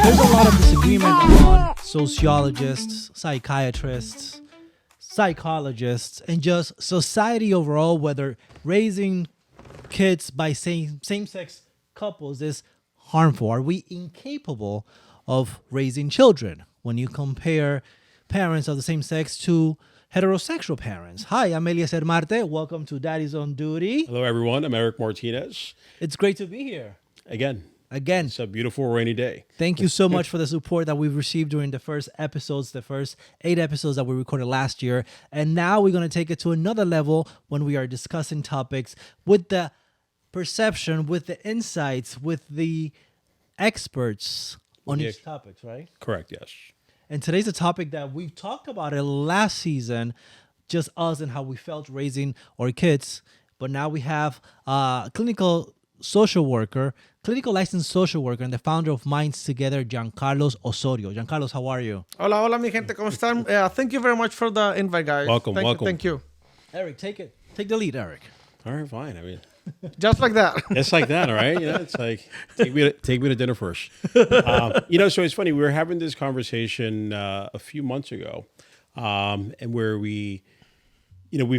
There's a lot of disagreement among sociologists, psychiatrists, psychologists, and just society overall whether raising kids by same-sex couples is harmful. Are we incapable of raising children when you compare parents of the same sex to heterosexual parents? Hi, I'm Eliezer Marte. Welcome to Daddy's on Duty. Hello, everyone. I'm Eric Martinez. It's great to be here. Again, Again, it's a beautiful rainy day. thank you so much for the support that we've received during the first 8 episodes that we recorded last year. And now we're going to take it to another level when we are discussing topics with the perception, with the insights, with the experts on each topics, right? Correct, yes. And today's a topic that we've talked about it last season, just us and how we felt raising our kids. But now we have clinical licensed social worker, and the founder of Minds Together, Giancarlos Osorio. Giancarlos, how are you? Hola, hola, mi gente, ¿cómo están? Thank you very much for the invite, guys. Welcome. Thank you. Eric, take it. Take the lead, Eric. All right, fine. I mean, Just like that. it's like that, all right? You know, it's like, take me to dinner first. So it's funny. We were having this conversation a few months ago, and where we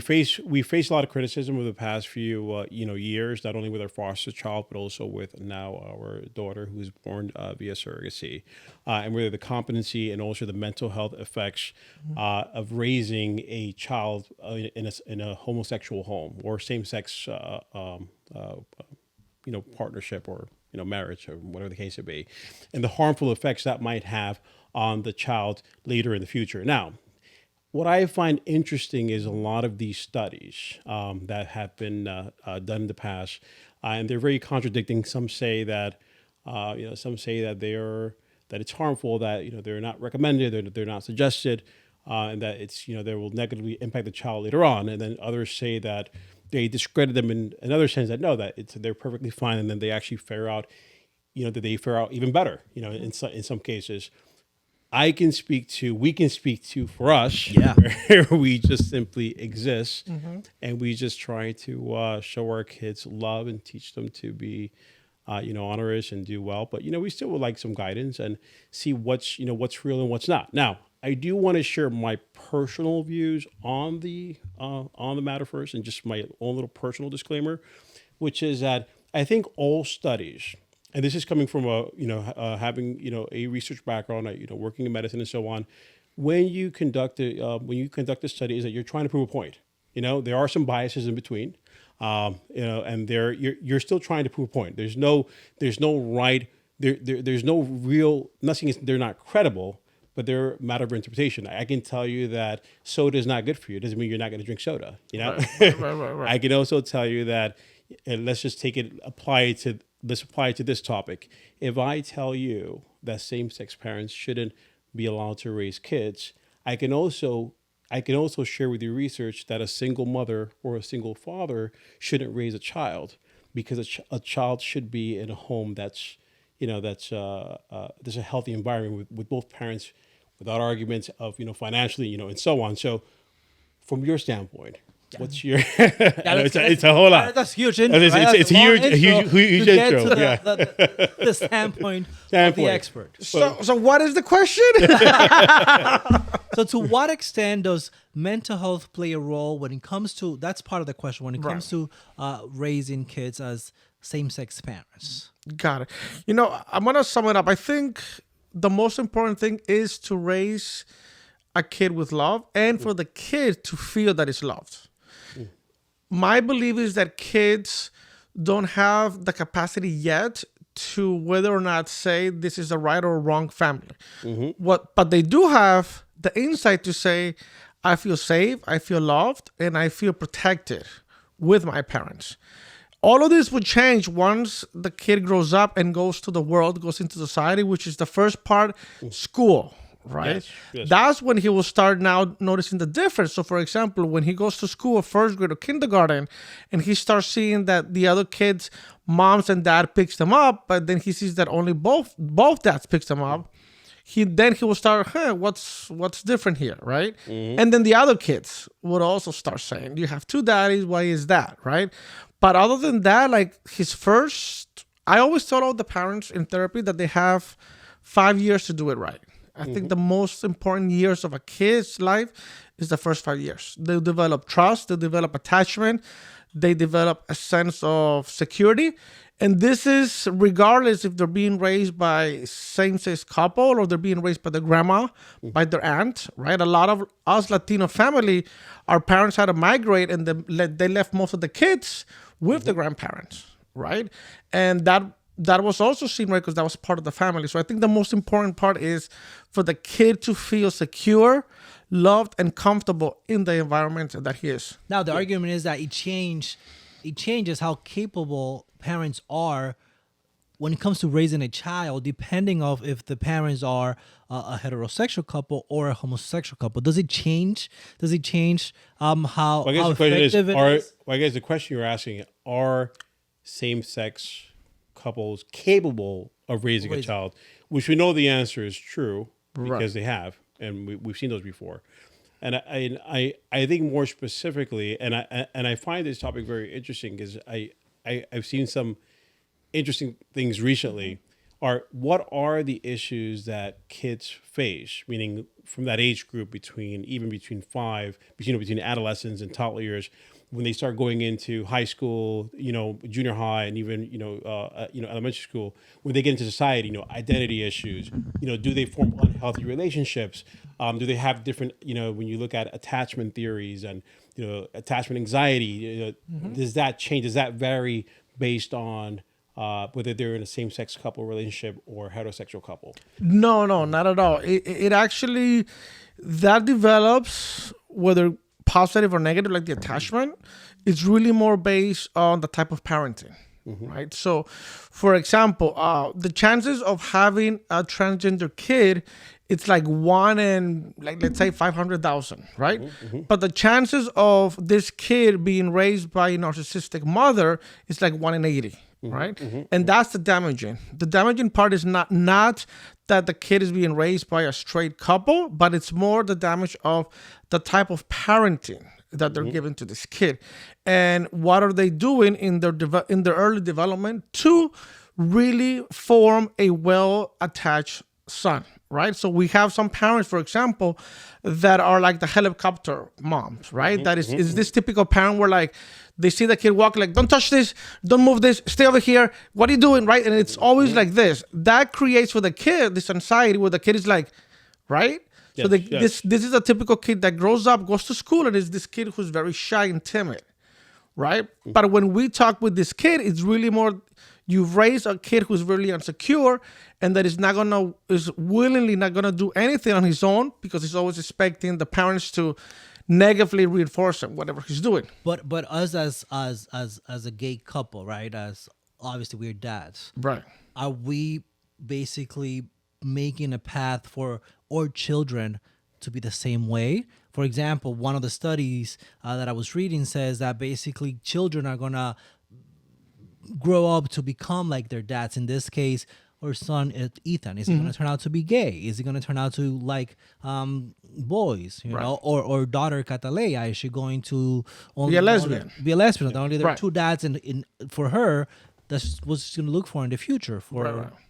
face a lot of criticism over the past few years, not only with our foster child, but also with now our daughter who was born via surrogacy, and whether the competency and also the mental health effects of raising a child in a homosexual home or same-sex partnership or marriage or whatever the case may be, and the harmful effects that might have on the child later in the future. Now, what I find interesting is a lot of these studies that have been done in the past, and they're very contradicting. Some say that, that it's harmful, that they're not recommended, they're not suggested, and that it's they will negatively impact the child later on. And then others say that they discredit them in another sense, that no, that they're perfectly fine, and then they actually fare out, that they fare out even better. In some cases. We can speak to for us, where we just simply exist, and we just try to show our kids love and teach them to be, honorish and do well. But we still would like some guidance and see what's real and what's not. Now, I do want to share my personal views on the matter first, and just my own little personal disclaimer, which is that I think all studies. And this is coming from having a research background, working in medicine and so on. When you conduct a study, is that you're trying to prove a point. There are some biases in between, and you're still trying to prove a point. There's no right. There's no real. Nothing is. They're not credible, but they're a matter of interpretation. I can tell you that soda is not good for you. It doesn't mean you're not going to drink soda. Right. I can also tell you that. And let's just let's apply it to this topic. If I tell you that same-sex parents shouldn't be allowed to raise kids, I can also share with you research that a single mother or a single father shouldn't raise a child, because a child should be in a home there's a healthy environment with both parents, without arguments of financially and so on. So, from your standpoint. What's your? It's a whole lot. That's huge. Intro, it's a huge intro. The standpoint of the expert. So what is the question? So to what extent does mental health play a role when it comes to? That's part of the question when it comes to raising kids as same-sex parents. Got it. I'm gonna sum it up. I think the most important thing is to raise a kid with love, and for the kid to feel that it's loved. My belief is that kids don't have the capacity yet to whether or not say this is a right or wrong family. But they do have the insight to say, I feel safe, I feel loved, and I feel protected with my parents. All of this would change once the kid grows up and goes to the world, goes into society, which is the first part, school. Right? Yes. That's when he will start now noticing the difference. So, for example, when he goes to school, first grade or kindergarten, and he starts seeing that the other kids, moms and dad picks them up, but then he sees that only both dads picks them up, he will start, what's different here, right? And then the other kids would also start saying, you have two daddies, why is that, right? But other than that, like I always tell all the parents in therapy that they have 5 years to do it right. I think the most important years of a kid's life is the first 5 years. They develop trust, they develop attachment, they develop a sense of security. And this is regardless if they're being raised by same-sex couple or they're being raised by the grandma, by their aunt, right? A lot of us Latino family, our parents had to migrate and they left most of the kids with the grandparents, right? And that was also seen, right, because that was part of the family. So I think the most important part is for the kid to feel secure, loved, and comfortable in the environment that he is. Now the argument is that it changes how capable parents are when it comes to raising a child, depending of if the parents are a heterosexual couple or a homosexual couple. Does it change? Does it change how Well, I guess how the question effective is, it is? well, I guess the question you're asking, are same-sex couples capable of raising a child? Which we know the answer is true because they have, and we've seen those before. And I think more specifically, and I find this topic very interesting because I've seen some interesting things recently. What are the issues that kids face? Meaning from that age group between adolescence and toddler years, when they start going into high school, junior high, and even elementary school, when they get into society, identity issues, do they form unhealthy relationships? Do they have different, when you look at attachment theories and attachment anxiety, does that change? Does that vary based on whether they're in a same-sex couple relationship or heterosexual couple? No, not at all. It actually, that develops, whether positive or negative, like the attachment, it's really more based on the type of parenting, right? So, for example, the chances of having a transgender kid, it's like 1 in, like, let's say 500,000, right? But the chances of this kid being raised by a narcissistic mother is like 1 in 80. Right? And that's the damaging. The damaging part is not that the kid is being raised by a straight couple, but it's more the damage of the type of parenting that they're giving to this kid. And what are they doing in their early development to really form a well-attached son, right? So we have some parents, for example, that are like the helicopter moms, right? That is this typical parent where, like, they see the kid walk, like, don't touch this, don't move this, stay over here, what are you doing, right? And it's always like this. That creates for the kid this anxiety where the kid is like, right? So this is a typical kid that grows up, goes to school, and is this kid who's very shy and timid, right? But when we talk with this kid, it's really more, you've raised a kid who's really insecure and that is willingly not gonna do anything on his own because he's always expecting the parents to negatively reinforce him, whatever he's doing. But us as a gay couple, right? As obviously we're dads, Right. are we basically making a path for our children to be the same way? For example, one of the studies that I was reading says that basically children are gonna grow up to become like their dads. In this case, our son Ethan, is he going to turn out to be gay? Is he going to turn out to like boys, or daughter Cataleya, is she going to only Be a lesbian? Only there are two dads in for her. That's what she's going to look for in the future,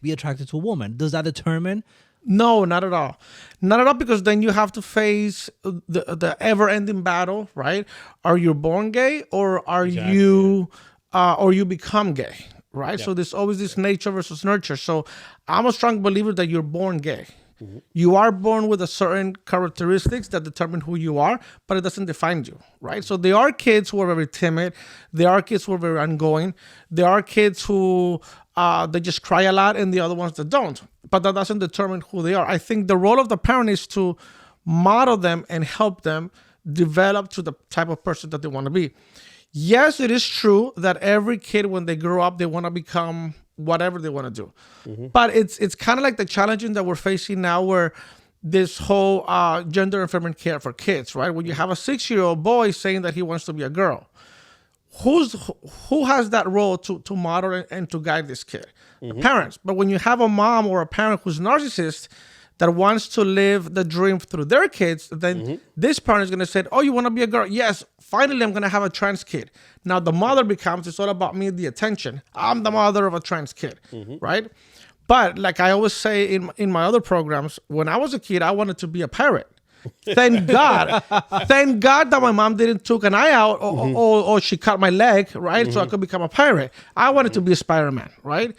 be attracted to a woman. Does that determine? No, not at all. Not at all, because then you have to face the ever-ending battle, right? Are you born gay or are you or you become gay? Right. Yeah. So there's always this nature versus nurture. So I'm a strong believer that you're born gay. You are born with a certain characteristics that determine who you are, but it doesn't define you. Right. So there are kids who are very timid. There are kids who are very outgoing. There are kids who they just cry a lot, and the other ones that don't. But that doesn't determine who they are. I think the role of the parent is to model them and help them develop to the type of person that they want to be. Yes, it is true that every kid, when they grow up, they want to become whatever they want to do. But it's kind of like the challenging that we're facing now, where this whole gender affirming care for kids, right? When you have a 6-year-old boy saying that he wants to be a girl, who has that role to model and to guide this kid? The parents. But when you have a mom or a parent who's narcissist that wants to live the dream through their kids, then this parent is going to say, oh, you want to be a girl? Yes, finally I'm going to have a trans kid. Now the mother becomes, it's all about me, the attention. I'm the mother of a trans kid, right? But like I always say in my other programs, when I was a kid, I wanted to be a pirate. Thank God that my mom didn't took an eye out or she cut my leg, right? So I could become a pirate. I wanted to be a Spider-Man, right?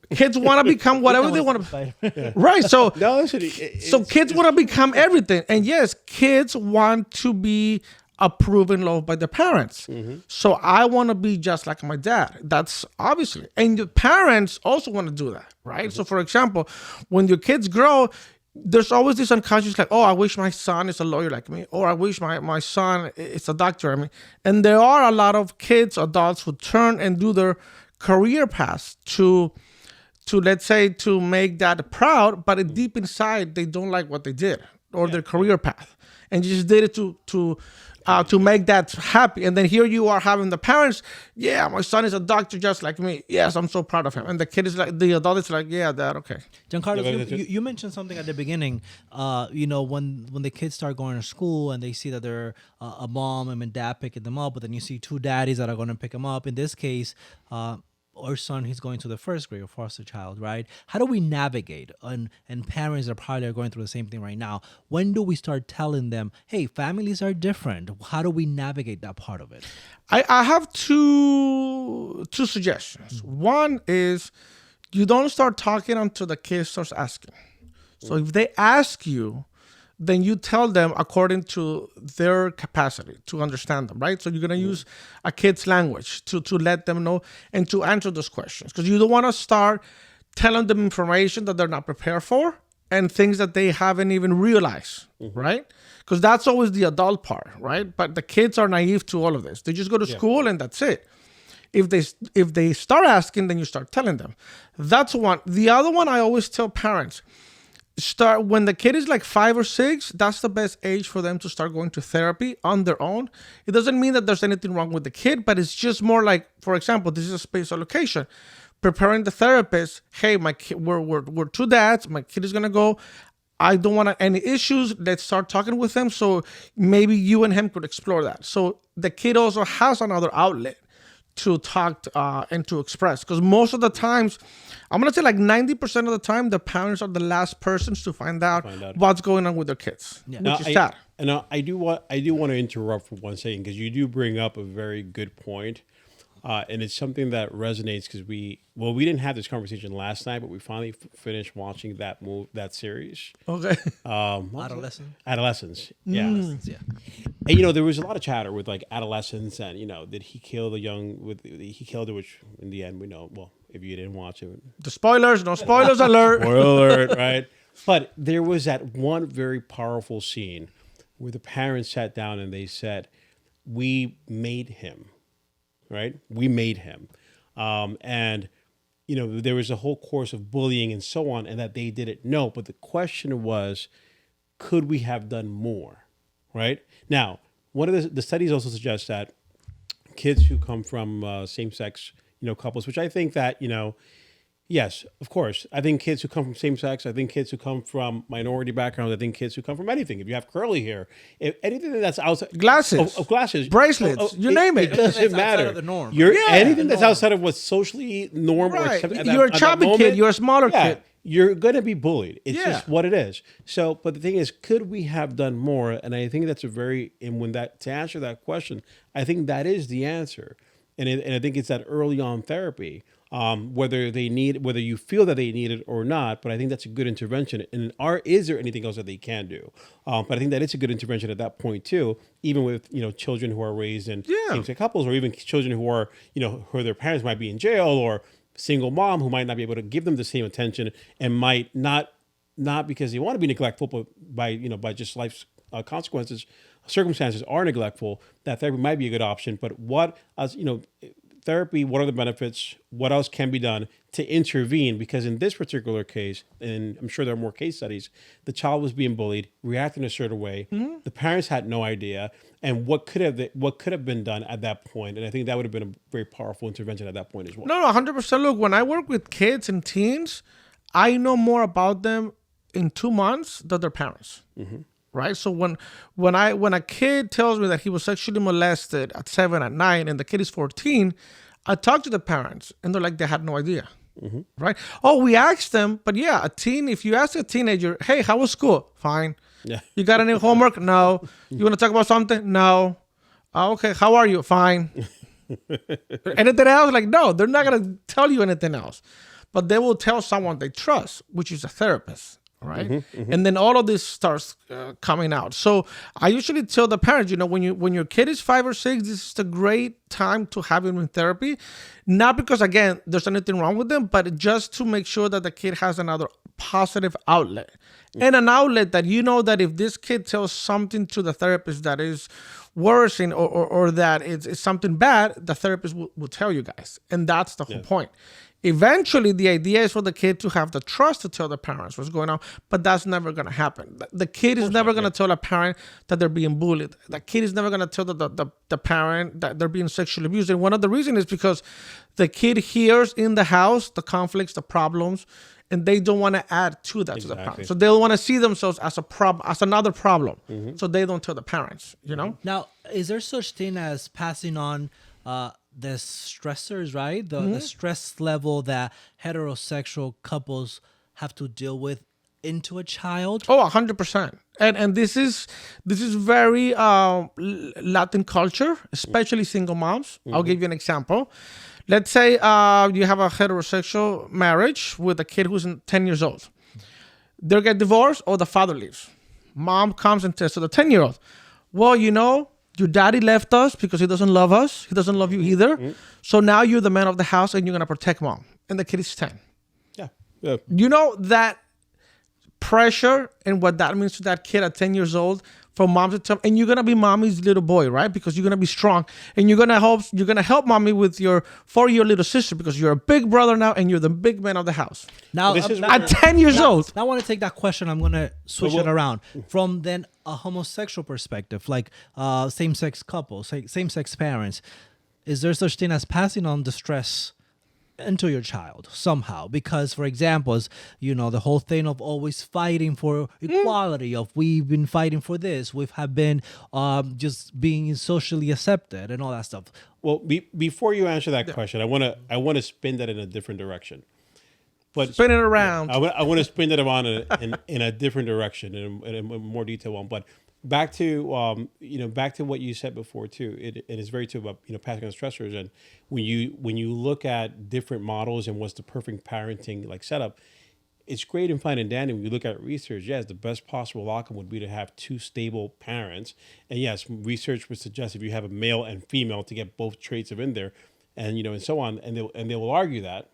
Kids want to become whatever they want to, right? So No, listen, so kids want to become everything, and yes, kids want to be approved and loved by their parents. So I want to be just like my dad. That's obviously, and the parents also want to do that, right? So for example, when your kids grow, there's always this unconscious like, oh, I wish my son is a lawyer like me, or I wish my son is a doctor. I mean, and there are a lot of kids, adults who turn and do their career paths to let's say to make that proud, but deep inside they don't like what they did or their career path, and you just did it to make that happy. And then here you are having the parents, yeah, my son is a doctor just like me. Yes, I'm so proud of him. And the kid is like, the adult is like, yeah, dad, okay. Giancarlo, you mentioned something at the beginning. When the kids start going to school and they see that they're a mom and dad picking them up, but then you see two daddies that are going to pick them up. In this case, our son, he's going to the first grade, or foster child, right? How do we navigate? And parents are probably going through the same thing right now. When do we start telling them, hey, families are different? How do we navigate that part of it? I have two suggestions. One is you don't start talking until the kid starts asking. So if they ask you, then you tell them according to their capacity to understand them, right? So you're going to use a kid's language to let them know and to answer those questions. Because you don't want to start telling them information that they're not prepared for and things that they haven't even realized, right? Because that's always the adult part, right? But the kids are naive to all of this. They just go to school and that's it. If they start asking, then you start telling them. That's one. The other one, I always tell parents, start when the kid is like 5 or 6. That's the best age for them to start going to therapy on their own. It doesn't mean that there's anything wrong with the kid, but it's just more like, for example, this is a space allocation. Preparing the therapist, hey, my kid, we're two dads. My kid is gonna go. I don't want any issues. Let's start talking with him. So maybe you and him could explore that. So the kid also has another outlet to talk and to express. Because most of the times, I'm going to say like 90% of the time, the parents are the last persons to find out what's going on with their kids, which is sad. And I do want to interrupt for one second, because you do bring up a very good point. And it's something that resonates because we didn't have this conversation last night, but we finally finished watching that series. Okay. Adolescence. Yeah. Yeah. And there was a lot of chatter with like adolescents and did he kill the young he killed her, which in the end we know, well, if you didn't watch it. The spoilers, no spoilers alert. Spoiler alert, right? But there was that one very powerful scene where the parents sat down and they said, we made him. Right? We made him. And there was a whole course of bullying and so on, and that they didn't know. But the question was, could we have done more? Right? Now, one of the studies also suggests that kids who come from same-sex, couples, which I think that, yes, of course. I think kids who come from same-sex, I think kids who come from minority backgrounds, I think kids who come from anything. If you have curly hair, if anything that's outside glasses, bracelets, you name it. It doesn't matter. Outside of the norm. Anything that's outside of what's socially normal. Right. You're a chubby kid. You're a smaller kid. You're going to be bullied. It's just what it is. So, but the thing is, could we have done more? And I think that's to answer that question, I think that is the answer. And I think it's that early on therapy. Whether you feel that they need it or not, but I think that's a good intervention. And is there anything else that they can do? But I think that it's a good intervention at that point too, even with children who are raised in same-sex couples, or even children who are who their parents might be in jail, or single mom who might not be able to give them the same attention, and might not because they want to be neglectful, but by just life's circumstances are neglectful. That therapy might be a good option. But therapy, what are the benefits? What else can be done to intervene? Because in this particular case, and I'm sure there are more case studies, the child was being bullied, reacting a certain way. Mm-hmm. The parents had no idea, and what could have been done at that point. And I think that would have been a very powerful intervention at that point as well. No, 100%. Look, when I work with kids and teens, I know more about them in 2 months than their parents. Mm-hmm. Right. So when a kid tells me that he was sexually molested at 7, at 9, and the kid is 14, I talk to the parents and they're like, they had no idea. right? Oh, we asked them, but yeah, if you ask a teenager, hey, how was school? Fine. Yeah. You got any homework? No. You want to talk about something? No. Oh, okay. How are you? Fine. Anything else? Like, no, they're not going to tell you anything else. But they will tell someone they trust, which is a therapist, right? And then all of this starts coming out. So I usually tell the parents, when your kid is 5 or 6, this is a great time to have him in therapy. Not because, again, there's anything wrong with them, but just to make sure that the kid has another positive outlet. And an outlet that that if this kid tells something to the therapist that is worsening or that it's something bad, the therapist will tell you guys. And that's the whole point. Eventually, the idea is for the kid to have the trust to tell the parents what's going on, but that's never going to happen. The kid is never going to tell a parent that they're being bullied. The kid is never going to tell the parent that they're being sexually abused. And one of the reasons is because the kid hears in the house the conflicts, the problems, and they don't want to add to that to the parents. So they'll want to see themselves as as another problem. So they don't tell the parents, Now, is there such thing as passing on the stressors, right? The stress level that heterosexual couples have to deal with into a child? Oh, 100%. And this is very Latin culture, especially single moms. I'll give you an example. Let's say you have a heterosexual marriage with a kid who's 10 years old. They get divorced or the father leaves. Mom comes and says to the 10-year-old, well, your daddy left us because he doesn't love us. He doesn't love you either. So now you're the man of the house and you're going to protect mom. And the kid is 10. Yeah. That pressure and what that means to that kid at 10 years old for mom to tell, and you're gonna be mommy's little boy, right? Because you're gonna be strong and you're gonna help mommy with your 4-year little sister because you're a big brother now and you're the big man of the house. Now, At 10 years old. Now I want to take that question. I'm going to switch it around from then a homosexual perspective, like same-sex couples, same-sex parents. Is there such thing as passing on the stress into your child somehow? Because, for example, the whole thing of always fighting for equality, of we've been fighting for this, we have been just being socially accepted and all that stuff. Well, before you answer that question, I want to spin that in a different direction. But spin it around. I want to spin that around in a different direction, in a more detailed one. But back to what you said before too. It is very true about passing on stressors, and when you look at different models and what's the perfect parenting setup, it's great and fine and dandy. When you look at research, yes, the best possible outcome would be to have 2 stable parents, and yes, research would suggest if you have a male and female to get both traits of in there, and and so on, and they will argue that.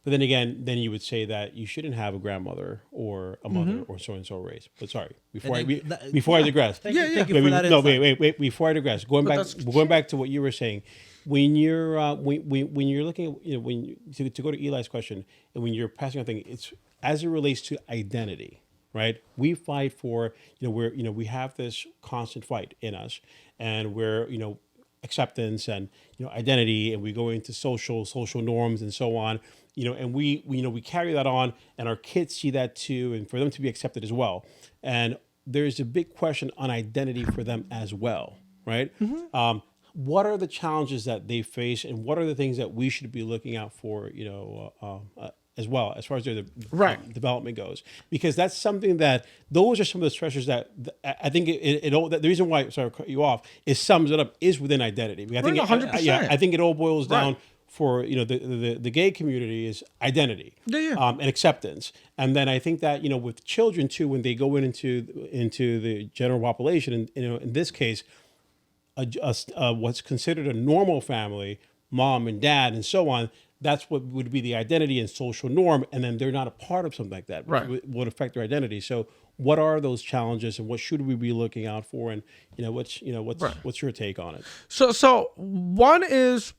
But then again, you would say that you shouldn't have a grandmother or a mother or so and so race. But sorry, before I digress. Thank you for that. No, wait. Before I digress, going back to what you were saying, when you're when you're looking at, to go to Eli's question, and when you're passing on thing, it's as it relates to identity, right? We fight for we have this constant fight in us, and we're acceptance and identity, and we go into social norms and so on. And we carry that on, and our kids see that too, and for them to be accepted as well. And there's a big question on identity for them as well, right? What are the challenges that they face, and what are the things that we should be looking out for, as well, as far as their development goes? Because that's something those are some of the stressors that I think the reason why, sorry to cut you off, sums it up is within identity. I think 100%. I think it all boils down for the gay community is identity, and acceptance. And then I think that with children too, when they go into the general population, and in this case, what's considered a normal family, mom and dad and so on, that's what would be the identity and social norm, and then they're not a part of something like that, which would affect their identity. So what are those challenges, and what should we be looking out for, and what's your take on it? So one is,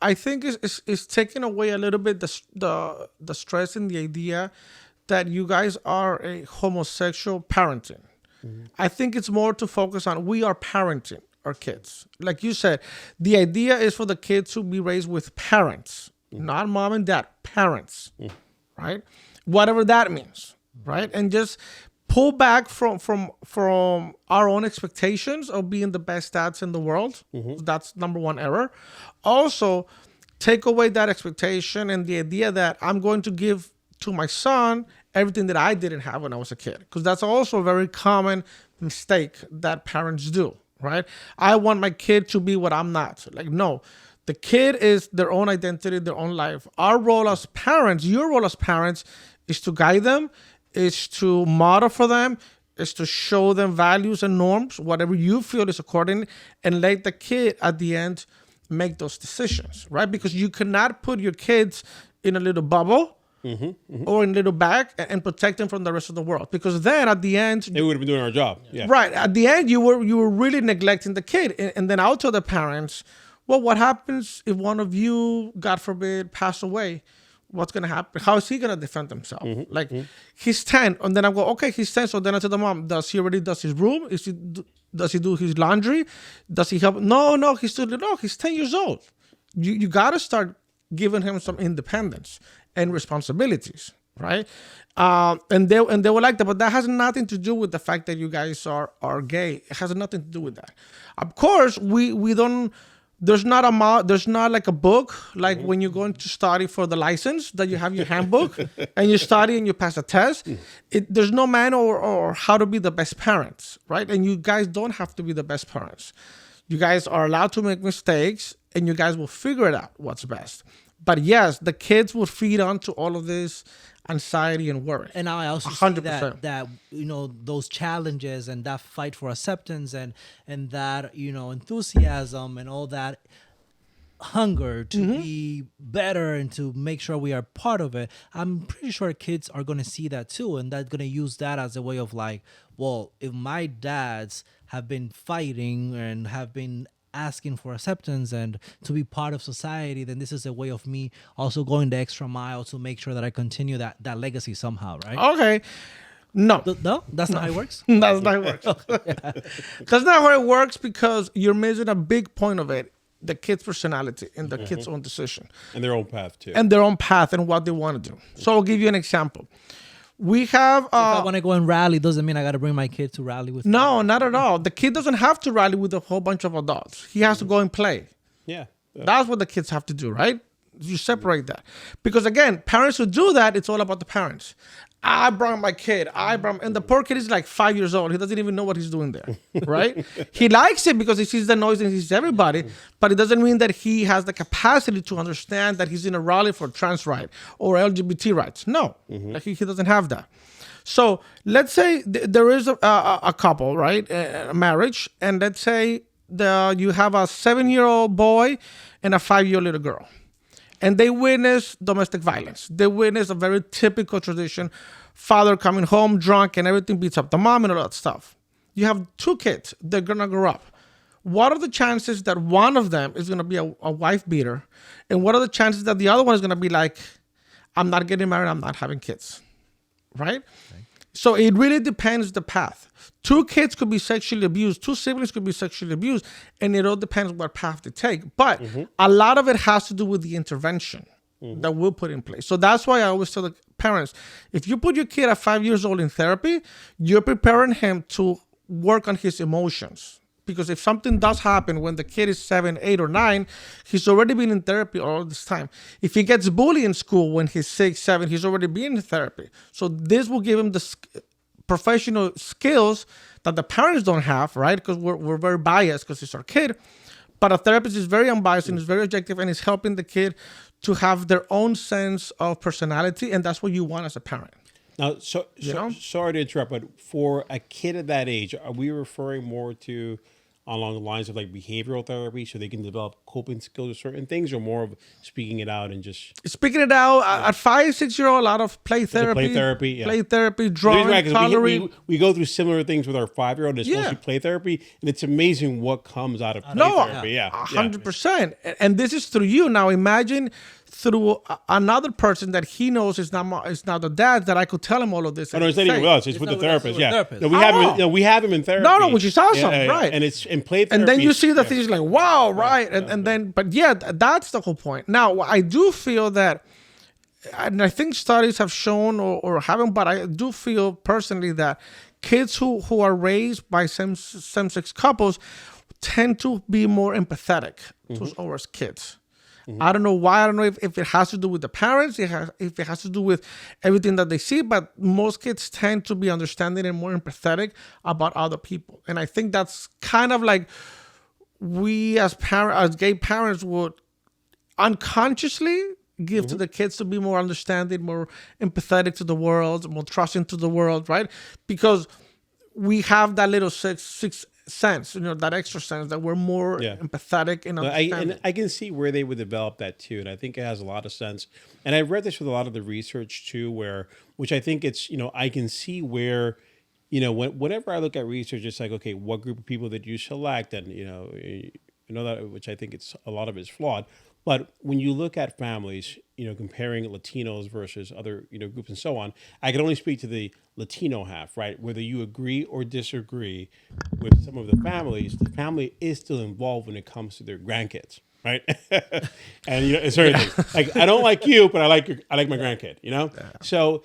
I think is taking away a little bit the stress in the idea that you guys are a homosexual parenting. I think it's more to focus on we are parenting our kids. Like you said, the idea is for the kids to be raised with parents, not mom and dad, parents, right? Whatever that means, right? And just pull back from our own expectations of being the best dads in the world. That's number one error. Also, take away that expectation and the idea that I'm going to give to my son everything that I didn't have when I was a kid. Because that's also a very common mistake that parents do, right? I want my kid to be what I'm not. Like, no, the kid is their own identity, their own life. Our role as parents, your role as parents, is to guide them, is to model for them, is to show them values and norms, whatever you feel is according, and let the kid at the end make those decisions, right? Because you cannot put your kids in a little bubble or in a little bag and protect them from the rest of the world. Because then at the end, They would have been doing our job. Yeah. right, at the end, you were really neglecting the kid. And then I'll tell the parents, well, what happens if one of you, God forbid, pass away? What's going to happen? How is he going to defend himself? He's 10. And then I go, okay, he's 10. So then I tell the mom, does he already does his room? Does he do his laundry? Does he help? No, he's still, no, he's 10 years old. You got to start giving him some independence and responsibilities, right? And they were like that, but that has nothing to do with the fact that you guys are gay. It has nothing to do with that. Of course, we don't. There's not like a book like when you're going to study for the license that you have your handbook and you study and you pass a test. There's no manual or how to be the best parents, right? And you guys don't have to be the best parents. You guys are allowed to make mistakes and you guys will figure it out what's best. But yes, the kids will feed onto all of this anxiety and worry. And I also 100%. see that those challenges and that fight for acceptance and that enthusiasm and all that hunger to be better and to make sure we are part of it. I'm pretty sure kids are going to see that too, and they're going to use that as a way of like, well, if my dads have been fighting and have been asking for acceptance and to be part of society, then this is a way of me also going the extra mile to make sure that I continue that legacy somehow, right? Okay. No. No, that's not how it works. That's not how it works. That's not how it works because you're missing a big point of it. The kid's personality and the kid's own decision. And their own path too. And their own path and what they want to do. So I'll give you an example. We have... If I want to go and rally, doesn't mean I got to bring my kid to rally with me. No, not at all. The kid doesn't have to rally with a whole bunch of adults. He has to go and play. Yeah. That's what the kids have to do, right? You separate that. Because again, parents who do that, it's all about the parents. I brought my kid. And the poor kid is like 5 years old. He doesn't even know what he's doing there, right? He likes it because he sees the noise and he sees everybody, but it doesn't mean that he has the capacity to understand that he's in a rally for trans rights or LGBT rights. No, like he doesn't have that. So let's say there is a couple, right? A marriage, and let's say you have a 7-year-old boy and a 5-year-old little girl. And they witness domestic violence. They witness a very typical tradition. Father coming home drunk and everything beats up the mom and all that stuff. You have 2 kids. They're going to grow up. What are the chances that one of them is going to be a wife beater? And what are the chances that the other one is going to be like, I'm not getting married, I'm not having kids? Right? So it really depends the path. 2 kids could be sexually abused. 2 siblings could be sexually abused. And it all depends what path they take. But a lot of it has to do with the intervention that we'll put in place. So that's why I always tell the parents, if you put your kid at 5 years old in therapy, you're preparing him to work on his emotions. Because if something does happen when the kid is 7, 8, or 9, he's already been in therapy all this time. If he gets bullied in school when he's 6, 7, he's already been in therapy. So this will give him the professional skills that the parents don't have, right? Because we're very biased because it's our kid. But a therapist is very unbiased and is very objective and is helping the kid to have their own sense of personality. And that's what you want as a parent. Now, sorry to interrupt, but for a kid at that age, are we referring more to along the lines of like behavioral therapy so they can develop coping skills with certain things, or more of speaking it out and just speaking it out? At 5, 6 year old, a lot of play therapy, drawing, coloring. We go through similar things with our 5-year-old. It's mostly play therapy, and it's amazing what comes out of play therapy. 100%. And this is through you. Now imagine through another person that he knows is not the dad, that I could tell him all of this. No, it's not even with us. It's with the therapist. No, we have him in therapy. No, which is awesome, right? And it's in play therapy. And then you see the things like, wow, right? And then, but yeah, that's the whole point. Now, I do feel that, and I think studies have shown or haven't, but I do feel personally that kids who are raised by same-sex couples tend to be more empathetic towards kids. I don't know why. I don't know if it has to do with the parents, if it has to do with everything that they see, but most kids tend to be understanding and more empathetic about other people. And I think that's kind of like we as gay parents would unconsciously give to the kids to be more understanding, more empathetic to the world, more trusting to the world, right? Because we have that little sixth sense, that extra sense that we're more empathetic and understanding. And I can see where they would develop that too, and I think it has a lot of sense. And I've read this with a lot of the research too, which I think it's I can see where whenever I look at research, it's like, okay, what group of people did you select, and that, which I think a lot of it is flawed. But when you look at families, comparing Latinos versus other, groups and so on, I can only speak to the Latino half, right? Whether you agree or disagree with some of the families, the family is still involved when it comes to their grandkids, right? And it's certain things. Like, I don't like you, but I like my grandkid, Yeah. So,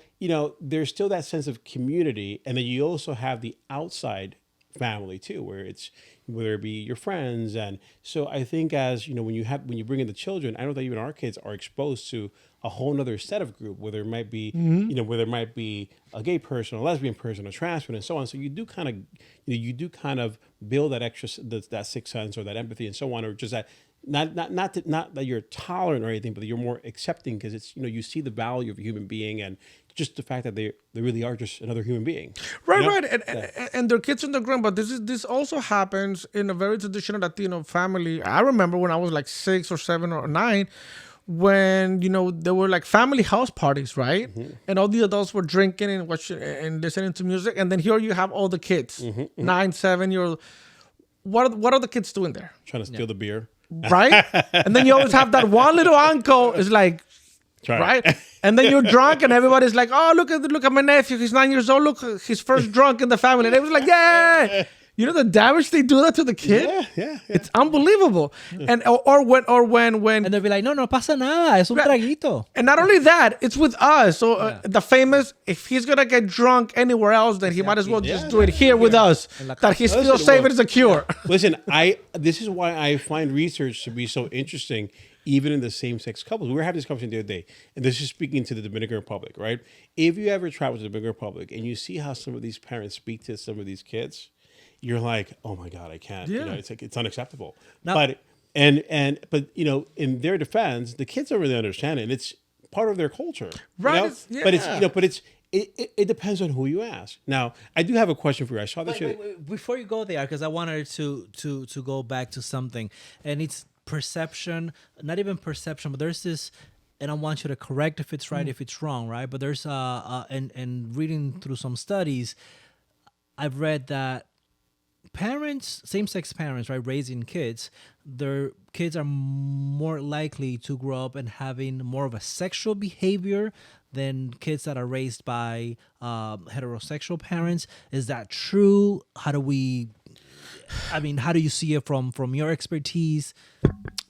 there's still that sense of community, and then you also have the outside family too, whether it be your friends. And so I think when you bring in the children, I know that even our kids are exposed to a whole nother set of group, whether it might be whether it might be a gay person, a lesbian person, a trans person, and so on. So you do kind of build that extra that sixth sense or that empathy and so on, or just that not that you're tolerant or anything, but that you're more accepting because it's you see the value of a human being and just the fact that they really are just another human being. Right. And their kids on the ground. But this also happens in a very traditional Latino family. I remember when I was like 6 or 7 or 9, when, there were like family house parties, right? Mm-hmm. And all the adults were drinking and watching and listening to music. And then here you have all the kids, 9, 7-year-old. What are the kids doing there? Trying to steal the beer. Right? And then you always have that one little uncle is like, right? And then you're drunk and everybody's like, oh, look at my nephew. He's 9 years old. Look, he's first drunk in the family. And it was like, yeah. You know the damage they do that to the kid? Yeah. It's unbelievable. And or when and they'll be like, no pasa nada, es un traguito. And not only that, it's with us. So the famous, if he's gonna get drunk anywhere else, then he might as well just do it here with us. That he feels safe and secure. Listen, this is why I find research to be so interesting, even in the same-sex couples. We were having this conversation the other day, and this is speaking to the Dominican Republic, right? If you ever travel to the Dominican Republic and you see how some of these parents speak to some of these kids, you're like, oh my God, I can't. Yeah. It's like, it's unacceptable. No. But in their defense, the kids don't really understand it. And it's part of their culture. Right. But it depends on who you ask. Now, I do have a question for you. I saw this. Wait. Before you go there, because I wanted to go back to something, and it's perception, not even perception, but there's this, and I want you to correct if it's right, if it's wrong, right? But there's and reading through some studies, I've read that same-sex parents, right, raising kids, their kids are more likely to grow up and having more of a sexual behavior than kids that are raised by heterosexual parents. Is that true? How do you see it from your expertise?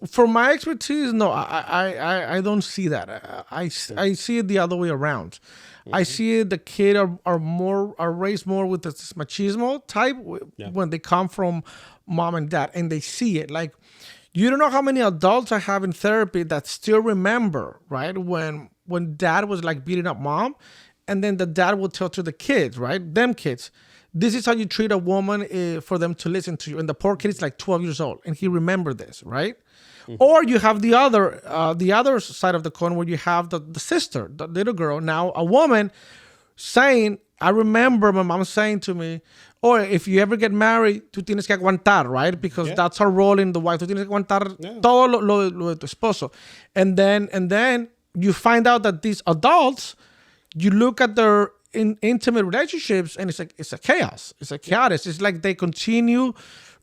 From my expertise, no, I don't see that. I see it the other way around. Mm-hmm. I see it, the kid are raised more with this machismo type when they come from mom and dad, and they see it. Like, you don't know how many adults I have in therapy that still remember, right, when dad was like beating up mom, and then the dad will tell to the kids, right, them kids, this is how you treat a woman for them to listen to you. And the poor kid is like 12 years old, and he remembered this, right? Mm-hmm. Or you have the other side of the coin where you have the sister, the little girl, now a woman, saying, I remember my mom saying to me, or if you ever get married, tú tienes que aguantar, right? Because that's her role in the wife. Tú tienes que aguantar todo lo de tu esposo. And then you find out that these adults, you look at their intimate relationships, and it's a chaos. It's a chaos. It's like they continue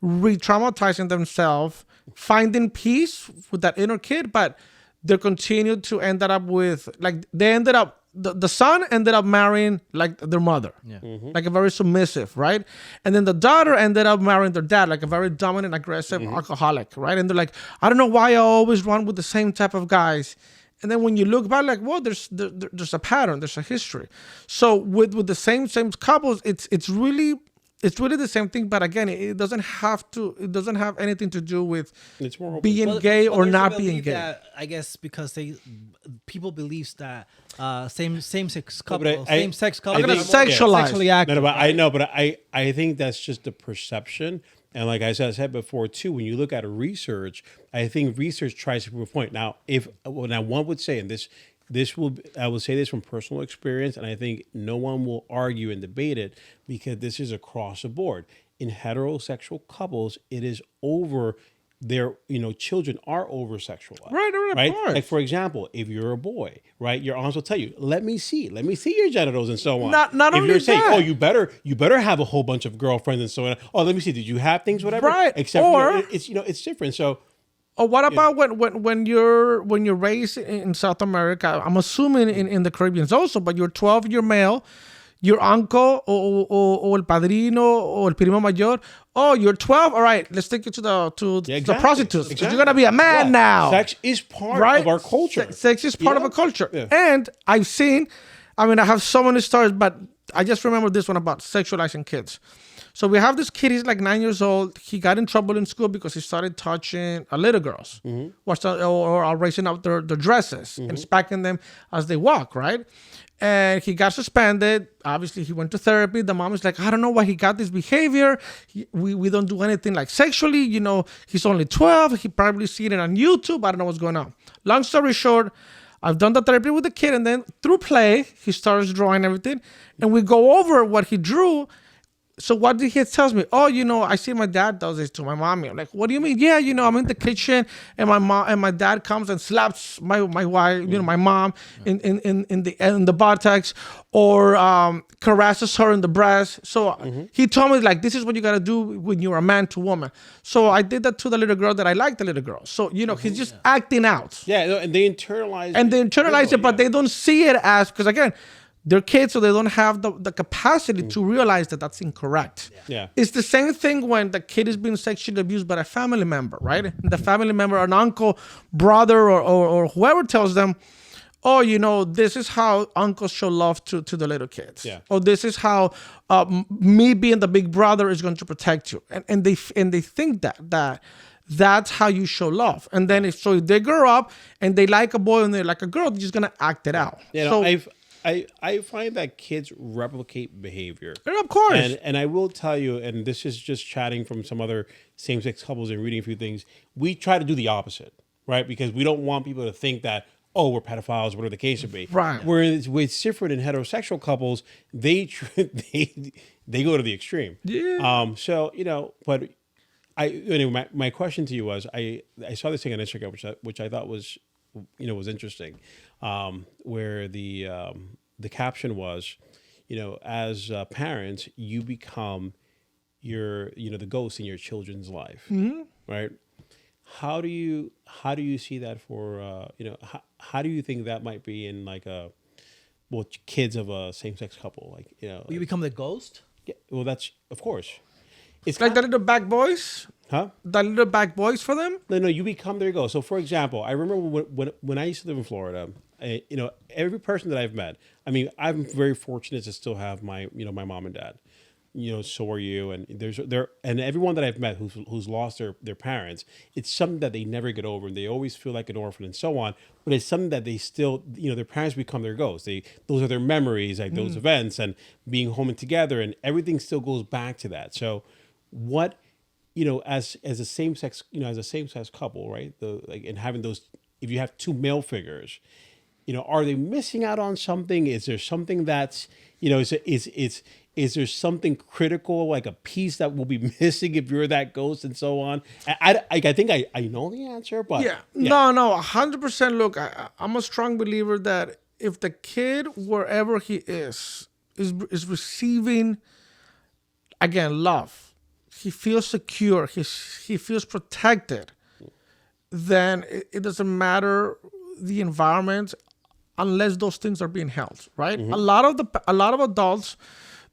re-traumatizing themselves, finding peace with that inner kid, but they continue to end up with, like, they ended up, the son ended up marrying like their mother, like a very submissive, right? And then the daughter ended up marrying their dad, like a very dominant, aggressive alcoholic, right? And they're like, I don't know why I always run with the same type of guys. And then when you look back, like, well, there's a pattern, there's a history. So with the same couples, it's really it's really the same thing, but again, it doesn't have to. It doesn't have anything to do with It's more open. being gay or there's a not being belief gay. that, I guess because people believes that same sex couple, but same sex couple, gonna are more sexualize. sexually active. No, but I think that's just the perception. And like I said before too, when you look at research, I think research tries to prove a point. Now, one would say, and I will say this from personal experience, and I think no one will argue and debate it because this is across the board. In heterosexual couples, it is over their, children are over sexualized. Right, of course. Like for example, if you're a boy, right, your aunts will tell you, let me see your genitals and so on. Not if only you're saying, that. oh, you better have a whole bunch of girlfriends and so on. Oh, let me see, did you have things, whatever? Right. Except Or- it's different. So Or what about when you're raised in South America? I'm assuming in the Caribbean also, but you're 12, you're male, your uncle o el padrino o el primo mayor. Oh, you're 12. All right, let's take you to the exactly. prostitutes. 'Cause Exactly. You're gonna be a man Yeah. now. Sex is part Right? of our culture. Sex is part of Yeah. a culture. Yeah. And I've seen, I have so many stories, but I just remember this one about sexualizing kids. So we have this kid, he's like 9 years old. He got in trouble in school because he started touching little girls or raising up their dresses and smacking them as they walk, right? And he got suspended. Obviously, he went to therapy. The mom is like, I don't know why he got this behavior. We don't do anything like sexually. He's only 12. He probably seen it on YouTube. I don't know what's going on. Long story short, I've done the therapy with the kid. And then through play, he starts drawing everything. And we go over what he drew. So what did he tells me? Oh, I see my dad does this to my mommy. I'm like, what do you mean? Yeah, I'm in the kitchen and my mom and my dad comes and slaps my wife, my mom in the buttocks or caresses her in the breast. So he told me like, this is what you gotta do when you're a man to woman. So I did that to the little girl that I like the little girl. So he's just acting out. Yeah, no, and they internalize it, but they don't see it as because again. They're kids, so they don't have the capacity to realize that that's incorrect. Yeah. It's the same thing when the kid is being sexually abused by a family member, right? And the family member, an uncle, brother, or whoever tells them, oh, this is how uncles show love to the little kids. Yeah. Or this is how me being the big brother is going to protect you. And they think that that's how you show love. And then if they grow up and they like a boy and they like a girl, they're just going to act it out. I find that kids replicate behavior. And of course. And I will tell you, and this is just chatting from some other same-sex couples and reading a few things, we try to do the opposite, right? Because we don't want people to think that, oh, we're pedophiles, whatever the case would be. Right. Whereas it's different in heterosexual couples, they go to the extreme. Yeah. But my question to you was, I saw this thing on Instagram, which I thought was interesting, where the caption was, as parents, you become the ghost in your children's life, right? How do you see that for how do you think that might be in like kids of a same-sex couple, You become the ghost. Yeah, well, that's of course. It's like the little back boys. Huh? The little back boys for them. No, you become their ghost. So, for example, I remember when I used to live in Florida. Every person that I've met. I'm very fortunate to still have my my mom and dad. So are you. And and everyone that I've met who's lost their parents. It's something that they never get over, and they always feel like an orphan and so on. But it's something that they still, their parents become their ghosts. Those are their memories, like those events and being home and together, and everything still goes back to that. So, what. As a same sex, as a same sex couple, right? And having those, if you have two male figures, are they missing out on something? Is there something that's, is there something critical, like a piece that will be missing if you're that ghost and so on? I think I know the answer, but no, 100%. Look, I'm a strong believer that if the kid, wherever he is receiving, again, love. He feels secure. He feels protected. Then it doesn't matter the environment, unless those things are being held, right? A lot of adults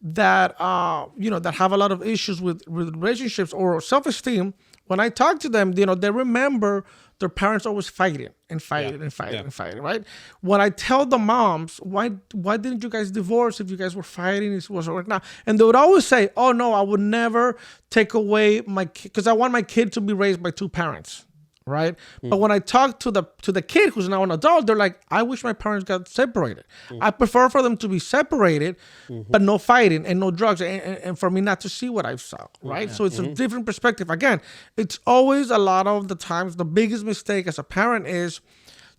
that that have a lot of issues with relationships or self-esteem. When I talk to them, they remember their parents always fighting and fighting Yeah. and fighting Yeah. and fighting, right? When I tell the moms, why didn't you guys divorce if you guys were fighting? It was right now, and they would always say, "Oh no, I would never take away my kid because I want my kid to be raised by two parents." Right. But when I talk to the kid who's now an adult, they're like, I wish my parents got separated. I prefer for them to be separated, but no fighting and no drugs and for me not to see what I saw. Right. So it's a different perspective. Again, it's always a lot of the times the biggest mistake as a parent is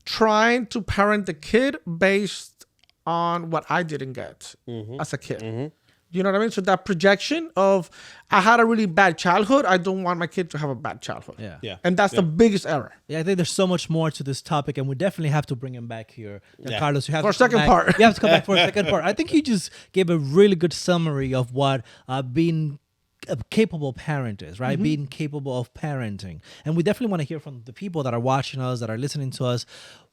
trying to parent the kid based on what I didn't get as a kid. You know what I mean? So that projection of I had a really bad childhood, I don't want my kid to have a bad childhood. Yeah. Yeah. And that's the biggest error. Yeah, I think there's so much more to this topic, and we definitely have to bring him back here. Yeah. Carlos, you have For to a second come back. part. You have to come back for a second part. I think you just gave a really good summary of what being a capable parent is, right? Being capable of parenting. And we definitely want to hear from the people that are watching us, that are listening to us.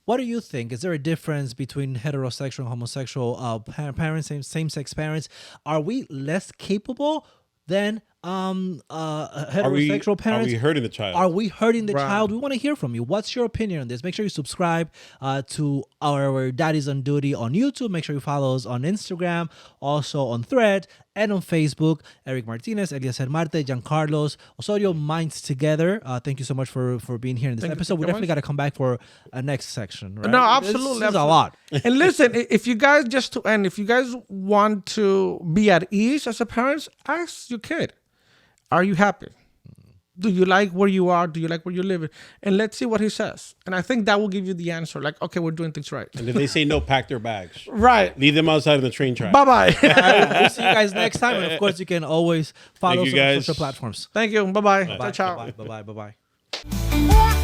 What do you think? Is there a difference between heterosexual and homosexual parents, same-sex parents? Are we less capable than heterosexual parents? Are we hurting the child? Are we hurting the Right. child? We want to hear from you. What's your opinion on this? Make sure you subscribe to our Daddies on Duty on YouTube. Make sure you follow us on Instagram, also on Thread, and on Facebook. Eric Martinez, Eliezer Marte, Giancarlos, Osorio, Minds Together. Thank you so much for being here in this episode. We definitely got to come back for a next section, right? No, absolutely. This is a lot. And listen, if you guys, just to end, if you guys want to be at ease as a parent, ask your kid, are you happy? Do you like where you are? Do you like where you're living? And let's see what he says. And I think that will give you the answer. Like, okay, we're doing things right. And if they say no, pack their bags. Right. Leave them outside of the train track. Bye-bye. We'll see you guys next time. And of course, you can always follow Thank us you, on guys. social platforms. Thank you. Bye-bye. Bye. Ciao. Bye-bye. Bye-bye. Bye-bye. Yeah.